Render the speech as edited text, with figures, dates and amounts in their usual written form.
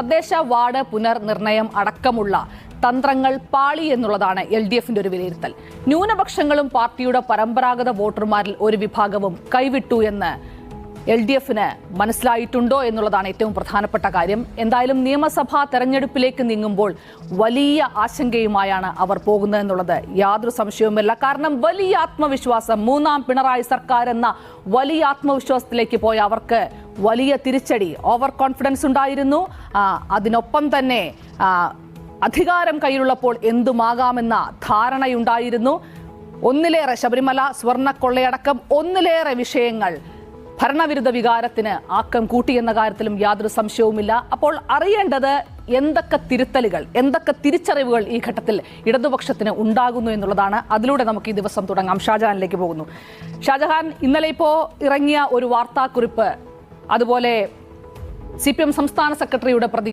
തദ്ദേശ വാർഡ് പുനർനിർണയം അടക്കമുള്ള തന്ത്രങ്ങൾ പാളി എന്നുള്ളതാണ് LDFന്റെ ഒരു വിലയിരുത്തൽ. ന്യൂനപക്ഷങ്ങളും പാർട്ടിയുടെ പരമ്പരാഗത വോട്ടർമാരിൽ ഒരു വിഭാഗവും കൈവിട്ടു എന്ന് LDFന് മനസ്സിലായിട്ടുണ്ടോ എന്നുള്ളതാണ് ഏറ്റവും പ്രധാനപ്പെട്ട കാര്യം. എന്തായാലും നിയമസഭാ തെരഞ്ഞെടുപ്പിലേക്ക് നീങ്ങുമ്പോൾ വലിയ ആശങ്കയുമായാണ് അവർ പോകുന്നത് എന്നുള്ളത് യാതൊരു സംശയവുമില്ല. കാരണം വലിയ ആത്മവിശ്വാസം, മൂന്നാം പിണറായി സർക്കാർ എന്ന വലിയ ആത്മവിശ്വാസത്തിലേക്ക് പോയ അവർക്ക് വലിയ തിരിച്ചടി, ഓവർ കോൺഫിഡൻസ് ഉണ്ടായിരുന്നു. അതിനൊപ്പം തന്നെ അധികാരം കയ്യിലുള്ളപ്പോൾ എന്തുമാകാമെന്ന ധാരണയുണ്ടായിരുന്നു. ഒന്നിലേറെ ശബരിമല സ്വർണ്ണക്കൊള്ളയടക്കം ഒന്നിലേറെ വിഷയങ്ങൾ ഭരണവിരുദ്ധ വികാരത്തിന് ആക്കം കൂട്ടിയെന്ന കാര്യത്തിലും യാതൊരു സംശയവുമില്ല. അപ്പോൾ അറിയേണ്ടത് എന്തൊക്കെ തിരുത്തലുകൾ, എന്തൊക്കെ തിരിച്ചറിവുകൾ ഈ ഘട്ടത്തിൽ ഇടതുപക്ഷത്തിന് ഉണ്ടാകുന്നു എന്നുള്ളതാണ്. അതിലൂടെ നമുക്ക് ഈ ദിവസം തുടങ്ങാം. ഷാജഹാനിലേക്ക് പോകുന്നു. ഷാജഹാൻ, ഇന്നലെ ഇപ്പോൾ ഇറങ്ങിയ ഒരു വാർത്താക്കുറിപ്പ്, അതുപോലെ CPM സംസ്ഥാന സെക്രട്ടറിയുടെ